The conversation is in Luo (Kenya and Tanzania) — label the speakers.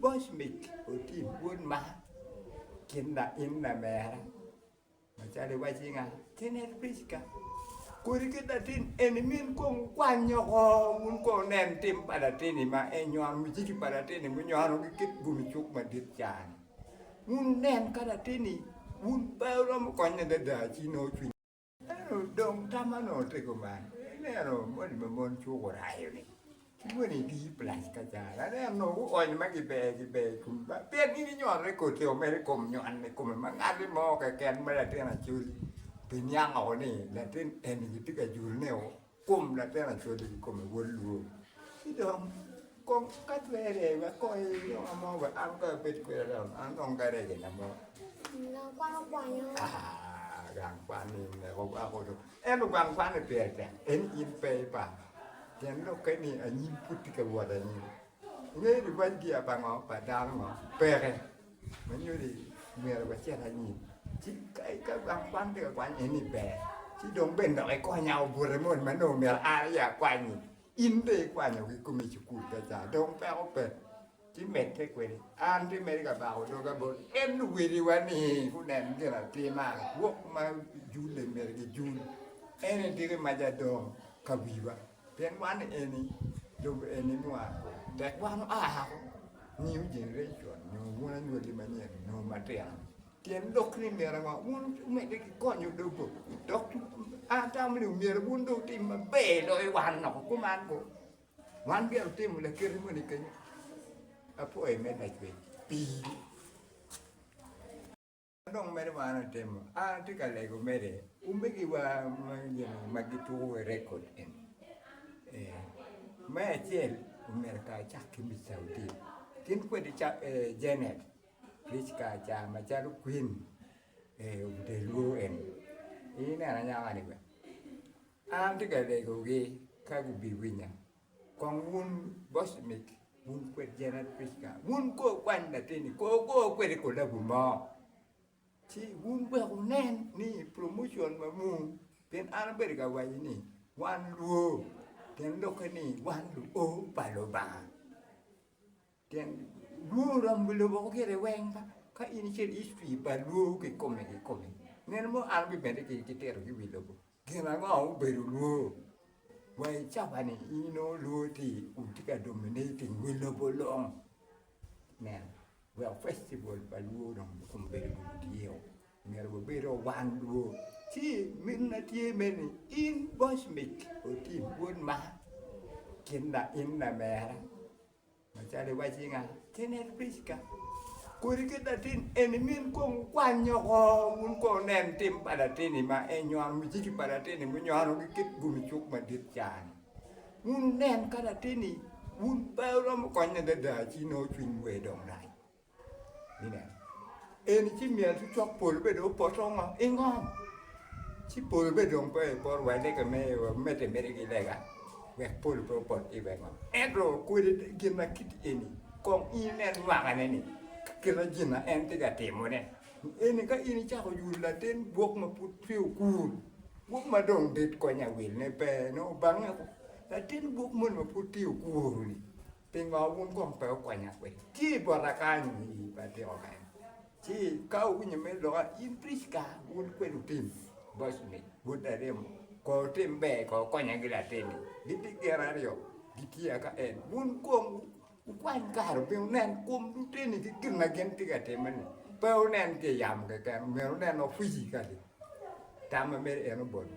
Speaker 1: bos mik oti bun ma kinda inna mera machale wajinga tener priska kuri kita tin enimin kong kwanyo ko mun ko nen tim pada tini ma enyoan mujiki pada tini munyoan kit gumichuk madit chan mun nen kada tini mun pawro mo konya dada chino chwi dong tamano te ko man nero mon mon chu ko rayo ni Muni di plus kacara, ada no oin magi be kumba. Pian ini nyor ko teo mere kom nyon ne kom mangari mo ka ken mera tena chul. Pinyang o ni, la ten en gitu ka jul ne o. Kom la tena chul kom wolu. Idom kom kat vere wa ko yo amo wa am ka pet ko ra an ong ka re na mo.
Speaker 2: Nó qua nhá.
Speaker 1: Ah, gang pan ni ne ko ko do. En gang pan ne pe en in pe pa. Yang lo cái này anh nhìn putih ke luar ini. Ini di bawah dia bangau padang mau pere. Menyuri merah baca lagi. Jika ikan bang dia kuan ini pe. Si dong ben dak ko nhau buremon mano mer aya kuan. Inde kuan yo ki kumi cukup baca. Dong pe ope. Chỉ mệt thế quên an thì mệt cả bảo đâu cả bộ em nuôi đi qua này cũng nên cái là tiền mà quốc mà du lịch mệt cái du em thì cái mà ra đồ cả vì vậy Pian wan ini do ini mua that one new generation no one new di mania no material tien dok ni mera ma un me de ko nyu do bo dok tam liu mera bun do tim ma be do wan no ko man ko wan bi tim le kir mo ni ken apo e me na chwe pi dong me wan tem ti ka le go me de me ki wa ma gitu record en Mẹ chel America chắc cái mình giàu tiền tiến quên đi cha Janet Priska cha mà cha lúc queen để lưu em ý này là nhau này vậy anh thì cái này cũng ghê cái cũng bị quên nhá còn muốn boss mic muốn quên Janet Priska muốn cô quan là tên cô quên được cô là bùm mò chỉ muốn bơ con nen ni promotion mà muốn bên anh biết cái vậy ni one lưu Tiang lo kani wan lu o pa lo ba. Tiang lu ram lu bo ke re weng pa. Ka ini chen istri pa lu ke kome. Nen mo an bi bende ke ter ki wi lo bo. Ke na ngo be lu. Wai cha ba ni ino lu ti utika dominating wi lo bo long. Nè, well festival pa lu dong kum be lu dio. Mer bo be ro wan lu. Chi min na tie men in boss mik o tim bun ma kinda inna mera machale wajinga tener priska kuri kita tin enimin kong kwanyo ko mun ko nen tim pada tini ma enyoan mujiki pada tini munyoan kit gumichuk madit chan mun nen kada tini mun pawro mo konya dada chino chwin we dong dai ni ne eni chi miel tu chok pol be do potonga ingom Chi pol be dong pe por wa de ka me te me ki lega. We pol pro pot I be ma. Edro ku de gin na kit eni. Kong I nen wa ka ne ni. Ki la gin na en te ga te mo ne. Eni ka ini cha ko yu la ten bok ma put fiu ku. Bok ma dong de ko nya wil ne pe no bang la ten bok mun ma put fiu ku ni. Pe nga won kong pe ko nya we. Chi bo ra ka ni ba te o ka. Chi ka u ni me lo in priska won ku du tim. Bos ni buat ada ko tim be ko yang gila teni di kira rio di kia ka en mun kom kwan ka ro pe nen kom du teni ki kin na gen tiga temen pe nen ke yam ke kan me nen no fuji ka di tam me en bon